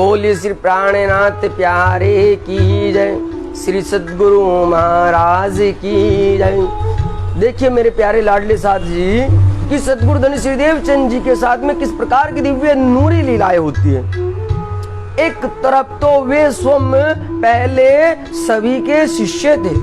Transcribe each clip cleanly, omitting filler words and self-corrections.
बोलिए श्री प्राणनाथ प्यारे की जय, श्री सद्गुरु महाराज की जय। देखिए मेरे प्यारे लाडले साथ जी कि सद्गुरु धनी श्री देवचंद जी के साथ में किस प्रकार की दिव्य नूरी लीलाएं होती है। एक तरफ तो वे स्वयं पहले सभी के शिष्य थे,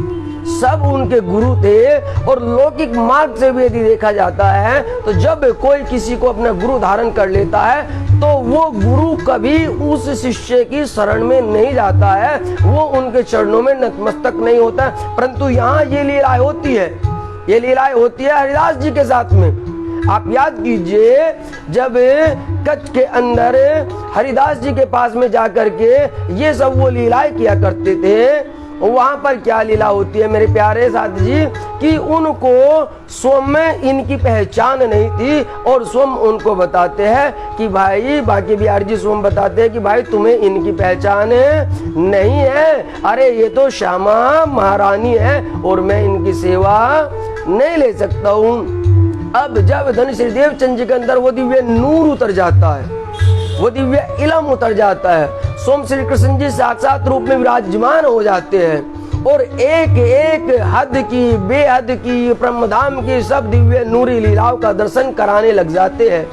सब उनके गुरु थे, और लौकिक मार्ग से भी यदि देखा जाता है तो जब कोई किसी को अपना गुरु धारण कर लेता है तो वो गुरु कभी उस शिष्य की शरण में नहीं जाता है, वो उनके चरणों में नतमस्तक नहीं होता है। परंतु यहाँ ये लीलाएं होती है, ये लीलाएं होती है हरिदास जी के साथ में। आप याद कीजिए जब कच्छ के अंदर हरिदास जी के पास में जाकर के ये सब वो लीलाएं किया करते थे, वहां पर क्या लीला होती है मेरे प्यारे साथ जी कि उनको स्वयं में इनकी पहचान नहीं थी, और स्वयं उनको बताते हैं कि भाई, बाकी बिहारी जी स्वयं बताते हैं कि भाई तुम्हें इनकी पहचान नहीं है, अरे ये तो श्यामा महारानी है और मैं इनकी सेवा नहीं ले सकता हूँ। अब जब धन श्री देवचंद जी के अंदर वो दिव्य नूर उतर जाता है, वो दिव्य इलम उतर जाता है, सोम श्री कृष्ण जी साक्षात रूप में विराजमान हो जाते हैं और एक एक हद की, बेहद की, ब्रह्मधाम की सब दिव्य नूरी लीलाओं का दर्शन कराने लग जाते हैं।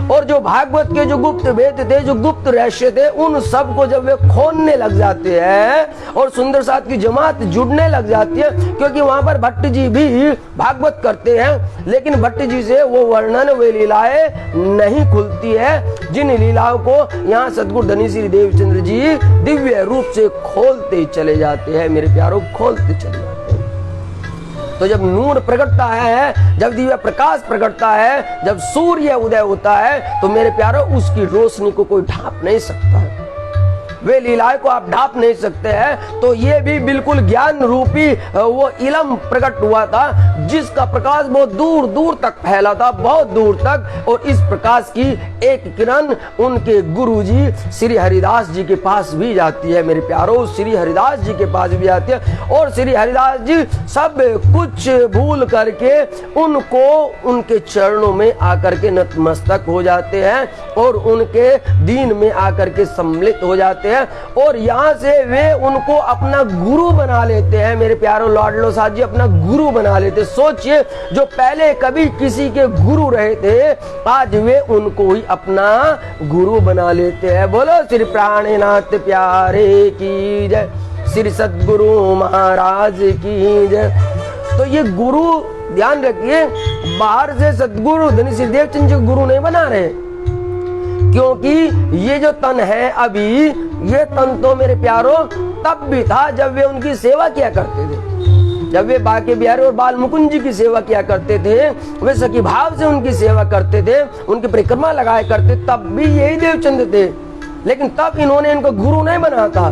और जो भागवत के जो गुप्त भेद थे, जो गुप्त रहस्य थे, उन सब को जब वे खोलने लग जाते हैं और सुंदर साथ की जमात जुड़ने लग जाती है, क्योंकि वहां पर भट्ट जी भी भागवत करते हैं, लेकिन भट्ट जी से वो वर्णन, वे लीलाएं नहीं खुलती है जिन लीलाओं को यहाँ सद्गुरु धनी श्री देवचंद्र जी दिव्य रूप से खोलते चले जाते हैं मेरे प्यारों, खोलते चले जाते हैं। तो जब नूर प्रकटता है, जब दिव्य प्रकाश प्रकटता है, जब सूर्य उदय होता है, तो मेरे प्यारों उसकी रोशनी को कोई ढांप नहीं सकता है, वे लीलाएं को आप ढांप नहीं सकते हैं। तो ये भी बिल्कुल ज्ञान रूपी वो इलम प्रकट हुआ था जिसका प्रकाश बहुत दूर दूर तक फैला था, बहुत दूर तक, और इस प्रकाश की एक किरण उनके गुरुजी श्री हरिदास जी के पास भी जाती है मेरे प्यारों, श्री हरिदास जी के पास भी आती है, और श्री हरिदास जी सब कुछ भूल करके उनको उनके चरणों में आकर के नतमस्तक हो जाते हैं और उनके दीन में आकर के सम्मिलित हो जाते हैं, और यहाँ से वे उनको अपना गुरु बना लेते हैं मेरे प्यारों लाडलो साथ जी, अपना गुरु बना लेते। सोचिए जो पहले कभी किसी के गुरु रहे थे, आज वे उनको ही अपना गुरु बना लेते हैं। बोलो श्री प्राणनाथ प्यारे की जय, श्री सद्गुरु महाराज की जय। तो ये गुरु ध्यान रखिए, बाहर से सद्गुरु धनी श्री देवचंद जी गुरु नहीं बना रहे, क्योंकि ये जो तन है अभी, ये तन तो मेरे प्यारों तब भी था जब वे उनकी सेवा किया करते थे, जब वे बाके बिहारी और बाल मुकुंद जी की सेवा किया करते थे, वे सखी भाव से उनकी सेवा करते थे, उनकी परिक्रमा लगाया करते, तब भी यही देवचंद थे, लेकिन तब इन्होंने इनको गुरु नहीं बना था।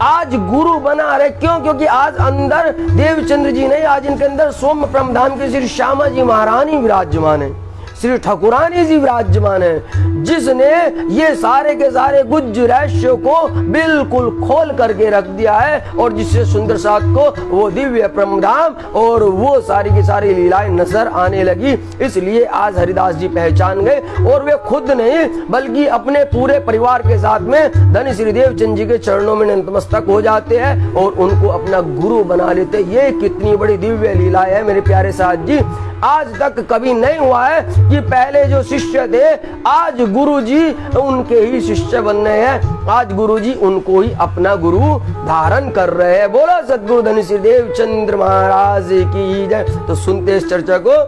आज गुरु बना रहे, क्यों? क्योंकि आज अंदर देवचंद्र जी नहीं, आज इनके अंदर सोम ब्रह्मधाम के श्री श्यामा जी महारानी विराजमान है, श्री ठाकुरानी जी विराजमान है, जिसने ये सारे के सारे गुज्ज रहस्य को बिल्कुल खोल करके रख दिया है, और जिससे सुंदर साथ को वो दिव्य ब्रह्मधाम और वो सारी की सारी लीलाएं नजर आने लगी। इसलिए आज हरिदास जी पहचान गए, और वे खुद नहीं बल्कि अपने पूरे परिवार के साथ में धनी श्री देवचंद जी के चरणों में नतमस्तक हो जाते हैं और उनको अपना गुरु बना लेते। ये कितनी बड़ी दिव्य लीला है मेरे प्यारे साथ जी। आज तक कभी नहीं हुआ है कि पहले जो शिष्य थे आज गुरुजी उनके ही शिष्य बन रहे हैं, आज गुरुजी उनको ही अपना गुरु धारण कर रहे हैं। बोलो सद्गुरु धनी श्री देवचंद्र महाराज की जय। तो सुनते इस चर्चा को।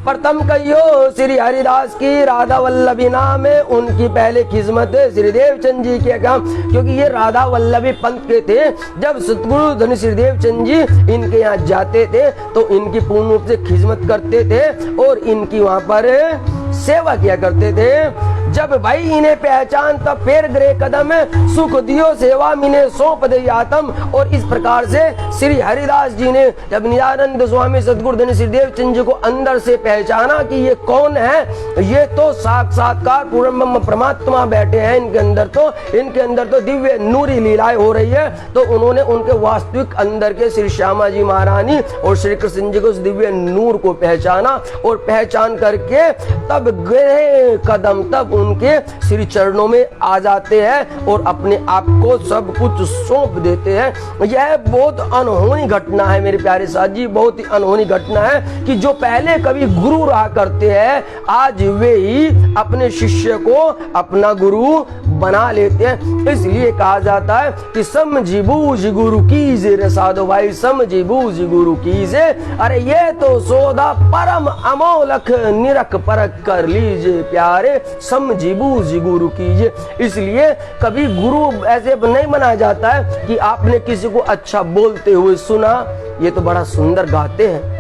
प्रथम कहियो श्री हरिदास की राधा वल्लभी नाम है, उनकी पहले खिदमत है श्री देवचंद जी के काम, क्योंकि ये राधा वल्लभी पंथ के थे। जब सतगुरु धनी श्री देवचंद जी इनके यहाँ जाते थे तो इनकी पूर्ण रूप से खिदमत करते थे और इनकी वहां पर सेवा किया करते थे। जब भाई इन्हें पहचान तब फेर ग्रे कदम, सुख दियो सेवा मिने सौंप दे आत्म। और इस प्रकार से श्री हरिदास जी ने जब नित्यानंद स्वामी सद्गुरु धनी श्री देवचंद जी को अंदर से पहचाना कि ये कौन है, ये तो साक्षात्कार पूर्ण ब्रह्म परमात्मा बैठे हैं इनके अंदर तो दिव्य नूरी लीलाएं हो रही है, तो उन्होंने उनके वास्तविक अंदर के श्री श्यामा जी महारानी और श्री कृष्ण जी को उस दिव्य नूर को पहचाना, और पहचान करके तब गए कदम, तब उनके के श्री चरणों में आ जाते हैं और अपने आप को सब कुछ सौंप देते हैं। यह बहुत अनहोनी घटना है मेरे प्यारे साथ जी, बहुत ही अनहोनी घटना है कि जो पहले कभी गुरु रहा करते हैं आज वे ही अपने शिष्य को अपना गुरु बना लेते हैं। इसलिए कहा जाता है कि समझी बूझ गुरु कीजे रे साधो भाई, समझी बूझ गुरु कीजे। अरे ये तो सौदा परम अमोलक, निरख परख कर लीजिए प्यारे, समझी बूझ गुरु कीजिए। इसलिए कभी गुरु ऐसे नहीं बनाया जाता है कि आपने किसी को अच्छा बोलते हुए सुना, ये तो बड़ा सुंदर गाते हैं,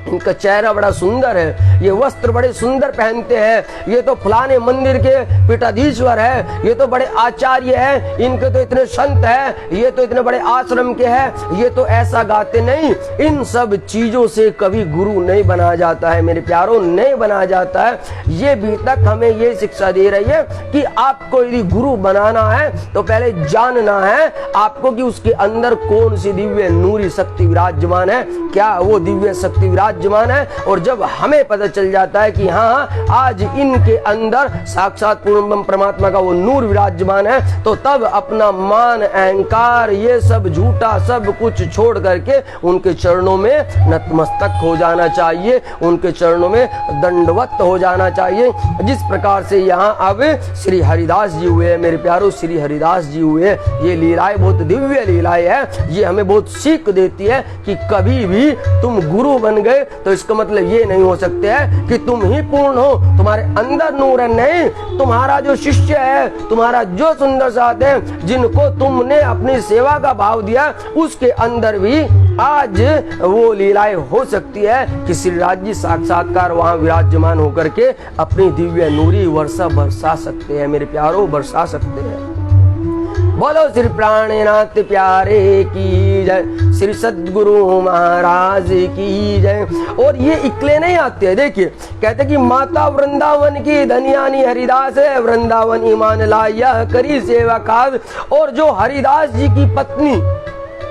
इनका चेहरा बड़ा सुंदर है, ये वस्त्र बड़े सुंदर पहनते हैं, ये तो फलाने मंदिर के पीठाधीश्वर है, ये तो बड़े आचार्य हैं, इनके तो इतने संत हैं, ये तो इतने बड़े आश्रम के हैं, ये तो ऐसा गाते नहीं। इन सब चीजों से कभी गुरु नहीं बनाया जाता है मेरे प्यारों, नहीं बनाया जाता है। ये भी तक हमें ये शिक्षा दे रही है कि आपको यदि गुरु बनाना है तो पहले जानना है आपको कि उसके अंदर कौन सी दिव्य नूरी शक्ति विराजमान है, क्या वो दिव्य शक्ति विराजमान है। और जब हमें पता चल जाता है कि हाँ आज इनके अंदर साक्षात पूर्ण परमात्मा का वो नूर विराजमान है, तो तब अपना मान अहंकार ये सब झूठा सब कुछ छोड़ करके उनके चरणों में नतमस्तक हो जाना चाहिए, उनके चरणों में दंडवत हो जाना चाहिए। जिस प्रकार से यहाँ अब श्री हरिदास जी हुए मेरे प्यारों, श्री हरिदास जी हुए, ये लीलाएं बहुत दिव्य लीलाएं है। ये हमें बहुत सीख देती है कि कभी भी तुम गुरु बन गए तो इसका मतलब ये नहीं हो सकते है कि तुम ही पूर्ण हो, तुम्हारे अंदर नूर है, नहीं, तुम्हारा जो शिष्य है, तुम्हारा जो सुंदर साथ है, जिनको तुमने अपनी सेवा का भाव दिया, उसके अंदर भी आज वो लीलाएं हो सकती है कि श्री राज जी साक्षात्कार वहां विराजमान होकर के अपनी दिव्य नूरी वर्षा बरसा सकते हैं मेरे प्यारों, बरसा सकते हैं। बोलो श्री प्राणनाथ प्यारे की जय, श्री सद्गुरु महाराज की जय। और ये इकले नहीं आते, देखिए कहते कि माता वृंदावन की धनियानी हरिदास है, वृंदावन ईमान लाया करी सेवा काज। और जो हरिदास जी की पत्नी,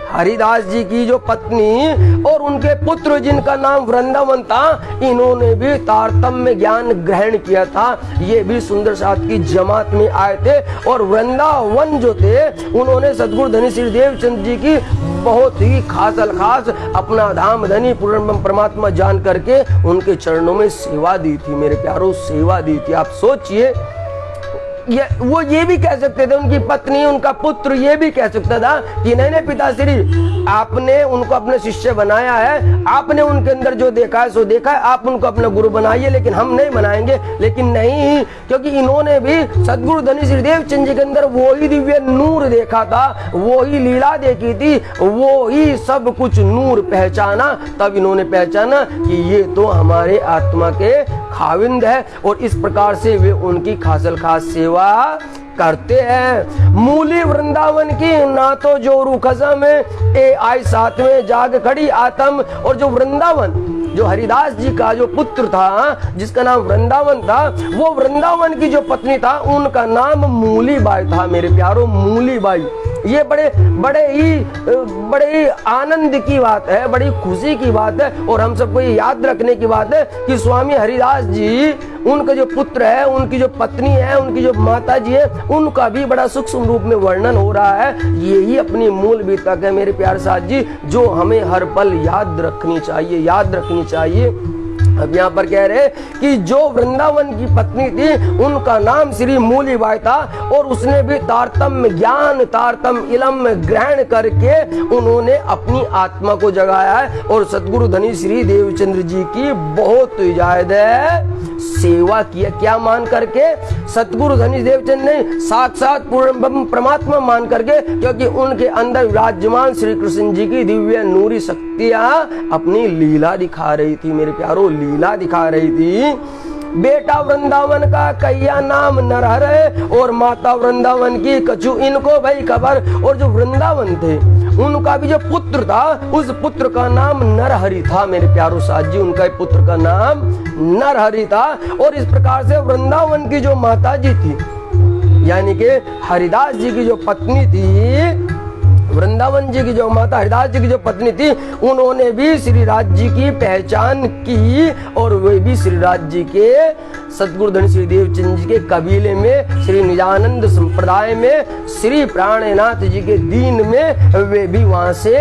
हरिदास जी की जो पत्नी और उनके पुत्र जिनका नाम वृंदावन था, इन्होंने भी तारतम्य ज्ञान ग्रहण किया था। ये भी सुंदर साथ की जमात में आए थे। और वृंदावन जो थे उन्होंने सदगुरु धनी श्री देवचंद जी की बहुत ही खास अपना धाम धनी पूर्ण परमात्मा जान करके उनके चरणों में सेवा दी थी मेरे प्यारों, सेवा दी थी। आप सोचिए, वो ये भी कह सकते थे, उनकी पत्नी उनका पुत्र ये भी कह सकता था कि नहीं पिताश्री, आपने उनको अपने शिष्य बनाया है, आपने उनके अंदर जो देखा है सो देखा है, आप उनको अपना गुरु बनाइए, लेकिन हम नहीं बनाएंगे। लेकिन नहीं, क्योंकि इन्होंने भी सदगुरु धनी श्री देवचंद जी के अंदर वो ही दिव्य नूर देखा था, वो ही लीला देखी थी, वो ही सब कुछ नूर पहचाना। तब इन्होंने पहचाना कि ये तो हमारे आत्मा के खाविंद है। और इस प्रकार से वे उनकी खासल खास सेवा करते हैं। मूली वृंदावन की ना तो जोरू खजा में ए आई साथ में जाग खड़ी आत्म। और जो वृंदावन, जो हरिदास जी का जो पुत्र था जिसका नाम वृंदावन था, वो वृंदावन की जो पत्नी था उनका नाम मूली बाई था मेरे प्यारों, मूली बाई। ये बड़े ही आनंद की बात है, बड़ी खुशी की बात है। और हम सबको ये याद रखने की बात है कि स्वामी हरिदास जी, उनके जो पुत्र है, उनकी जो पत्नी है, उनकी जो माता जी है, उनका भी बड़ा सूक्ष्म रूप में वर्णन हो रहा है। यही अपनी मूल वितक है मेरे प्यारे साथ जी, जो हमें हर पल याद रखनी चाहिए, याद रखनी चाहिए। अब यहाँ पर कह रहे कि जो वृंदावन की पत्नी थी उनका नाम श्री मूलीबाई था। और उसने भी तारतम्य ज्ञान, तारतम्य इलम ग्रहण करके उन्होंने अपनी आत्मा को जगाया है। और सतगुरु धनी श्री देवचंद्र जी की बहुत ज्यादा सेवा किया। क्या मान करके? सतगुरु धनी देवचंद ने साक्षात पूर्ण परमात्मा मान करके, क्योंकि उनके अंदर विराजमान श्री कृष्ण जी की दिव्य नूरी शक्तियां अपनी लीला दिखा रही थी मेरे प्यारों, लीला दिखा रही थी। बेटा वृंदावन का कैया नाम नरहर है और माता वृंदावन की कछु इनको भाई खबर। और जो वृंदावन थे उनका भी जो पुत्र था, उस पुत्र का नाम नरहरि था मेरे प्यारों साथ जी, उनका पुत्र का नाम नरहरि था। और इस प्रकार से वृंदावन की जो माता जी थी, यानी कि हरिदास जी की जो पत्नी थी, वृंदावन जी की जो माता हरिदास जी की जो पत्नी थी, उन्होंने भी श्री राज जी की पहचान की और वे भी श्री राज जी के सतगुरु धनी श्री देवचंद जी के कबीले में, श्री निजानंद संप्रदाय में, श्री प्राणनाथ जी के दीन में वे भी वहां से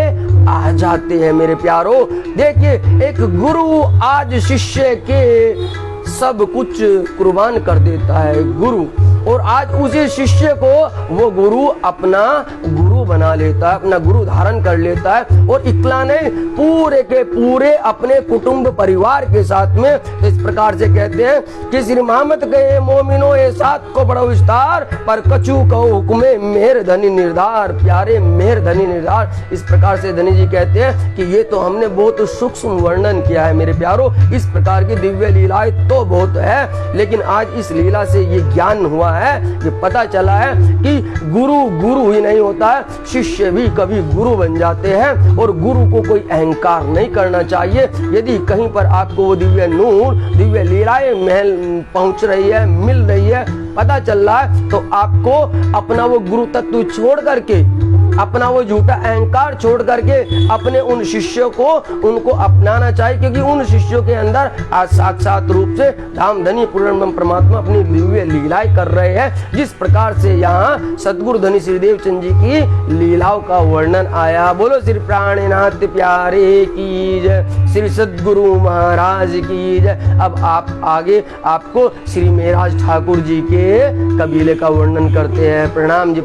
आ जाते हैं। मेरे प्यारो, देखिए एक गुरु आज शिष्य के सब कुछ कुर्बान कर देता है, गुरु, और आज उसी शिष्य को वो गुरु अपना गुरु बना लेता है, अपना गुरु धारण कर लेता है, और इकला नहीं पूरे के पूरे अपने कुटुंब परिवार के साथ में। इस प्रकार से कहते हैं कि श्री मोहम्मद कहे मोमिनो ये साथ को बड़ा विस्तार, पर कछु कहो हुक्मे मेहर धनी निर्धार, प्यारे मेहर धनी निर्धार। इस प्रकार से धनी जी कहते हैं कि ये तो हमने बहुत सूक्ष्म वर्णन किया है मेरे प्यारो, इस प्रकार की दिव्य लीलाएं तो बहुत है, लेकिन आज इस लीला से ये ज्ञान हुआ है, ये पता चला है कि गुरु गुरु ही नहीं होता है, शिष्य भी कभी गुरु बन जाते हैं, और गुरु को कोई अहंकार नहीं करना चाहिए। यदि कहीं पर आपको वो दिव्य नूर, दिव्य लीलाएं महल पहुंच रही है, मिल रही है, पता चल रहा है, तो आपको अपना वो गुरु तत्व छोड़ करके, अपना वो झूठा अहंकार छोड़ करके अपने उन शिष्यों को उनको अपनाना चाहिए, क्योंकि उन शिष्यों के अंदर आज साक्षात रूप से धाम धनी पूर्ण परमात्मा अपनी दिव्य लीलाएं कर रहे हैं। जिस प्रकार से यहाँ सतगुरु धनी श्री देवचंद जी की लीलाओं का वर्णन आया। बोलो श्री प्राणनाथ प्यारे की जय, श्री सतगुरु महाराज की जय। अब आप आगे आपको श्री मेहराज ठाकुर जी के कबीले का वर्णन करते हैं। प्रणाम जी।